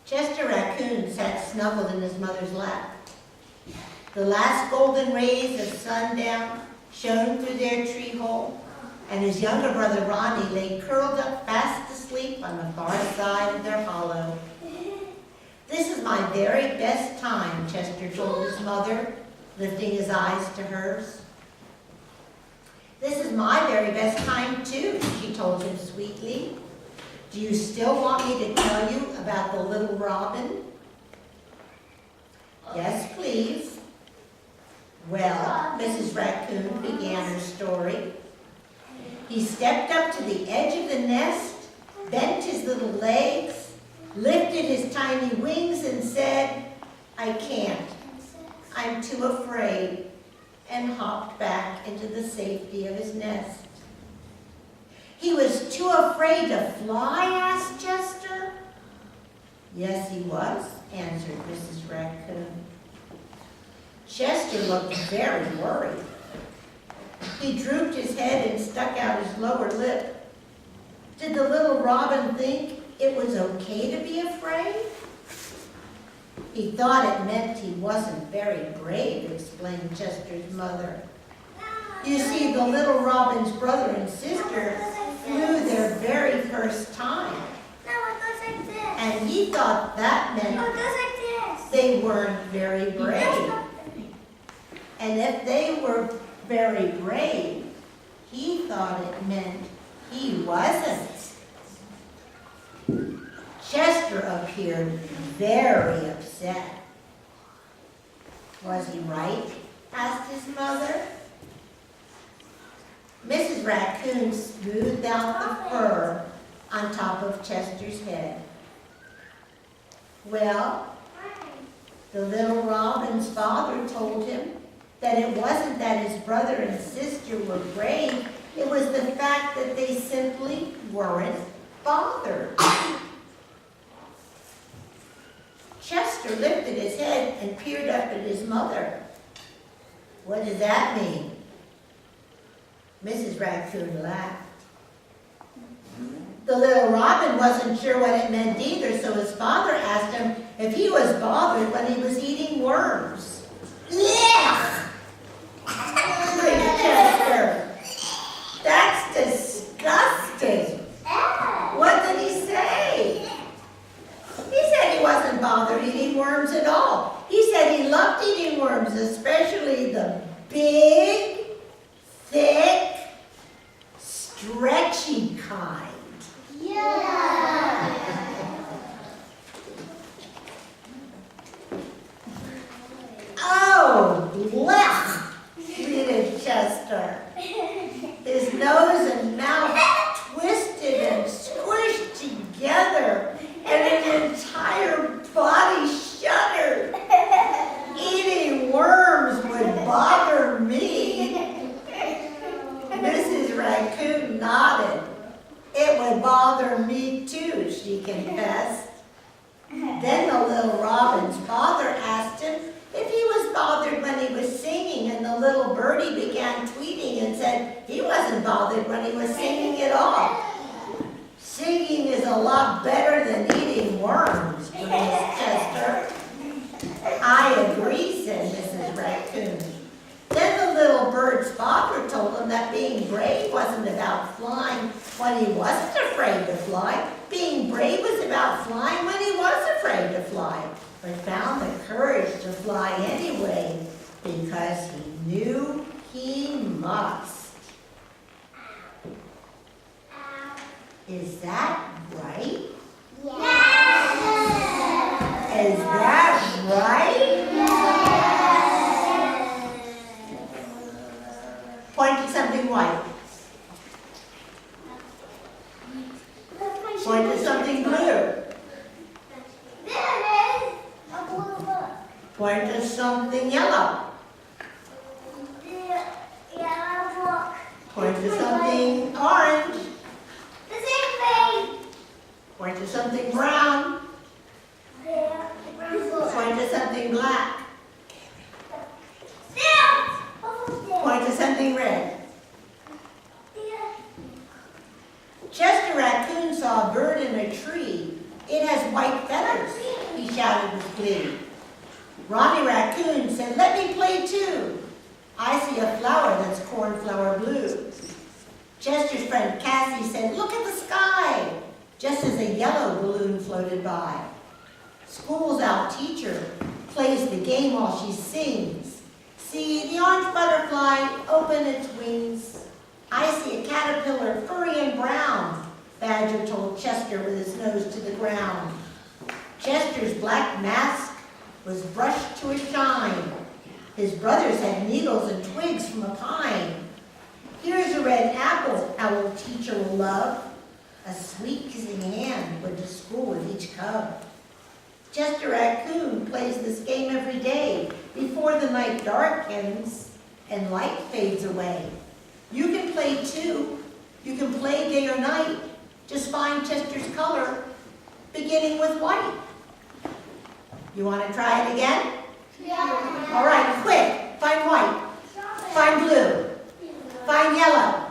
Chester Raccoon sat snuggled in his mother's lap. The last golden rays of sundown shone through their tree hole, and his younger brother Ronnie lay curled up fast asleep on the far side of their hollow. "This is my very best time," Chester told his mother, lifting his eyes to hers. "This is my very best time too," she told him sweetly. "Do you still want me to tell you about the little robin?" "Yes, please." "Well," Mrs. Raccoon began her story, "he stepped up to the edge of the nest, bent his little legs, lifted his tiny wings and said, 'I can't, I'm too afraid,' and hopped back into the safety of his nest." "He was too afraid to fly?" asked Chester. "Yes, he was," answered Mrs. Raccoon. Chester looked very worried. He drooped his head and stuck out his lower lip. Did the little robin think it was okay to be afraid? "He thought it meant he wasn't very brave," explained Chester's mother. "You see, the little robin's brother and sister flew their very first time. No, it goes like this. And he thought that meant No, it goes like this. they weren't very brave. And if they were very brave, he thought it meant he wasn't." Chester appeared very upset. "Was he right?" asked his mother. Mrs. Raccoon smoothed out the fur on top of Chester's head. "Well, the little robin's father told him that it wasn't that his brother and sister were brave, it was the fact that they simply weren't bothered." Chester lifted his head and peered up at his mother. "What does that mean?" Mrs. Raccoon laughed. The little robin wasn't sure what it meant either, so his father asked him if he was bothered when he was eating worms. "Yuck!" shrieked Chester. "That's disgusting." "What did he say?" "He said he wasn't bothered eating worms at all. He said he loved eating worms, especially the big, thick, stretchy kind." Yeah. "Oh, blech!" bleated Chester. His nose and mouth twisted and squished together, and his entire body shuddered. "Eating worms would bother me." Mrs. Raccoon nodded. "It would bother me too," she confessed. Then the little robin's father asked him if he was bothered when he was singing, and the little birdie began tweeting and said he wasn't bothered when he was singing at all. "Singing is a lot better than eating worms," grimaced Chester. "I agree," said Mrs. Raccoon. Then the little bird's father told him that being brave wasn't about flying when he wasn't afraid to fly. Being brave was about flying when he was afraid to fly, but found the courage to fly anyway because he knew he must. Is that right? Yes. Is that right? Point to something white. Point to something blue. There it is. A blue book. Point to something yellow. The yellow book. Point to something orange. The same thing. Point to something brown. There. The brown book. Point to something black. Still. Point to something red. Chester Raccoon saw a bird in a tree. It has white feathers. glee. Ronnie Raccoon said, let me play too. I see a flower that's cornflower blue. Chester's friend Cassie said, look at the sky, just as a yellow balloon floated by. School's out teacher plays the game while she sings. See the orange butterfly open its wings. I see a caterpillar furry and brown, Badger told Chester with his nose to the ground. Chester's black mask was brushed to a shine. His brothers had needles and twigs from a pine. Here's a red apple our teacher will love. A sweet kissing hand went to school with each cub. Chester Raccoon plays this game every day before the night darkens and light fades away. You can play too. You can play day or night. Just find Chester's color, beginning with white. You want to try it again? Yeah. All right, quick. Find white. Find blue. Find yellow.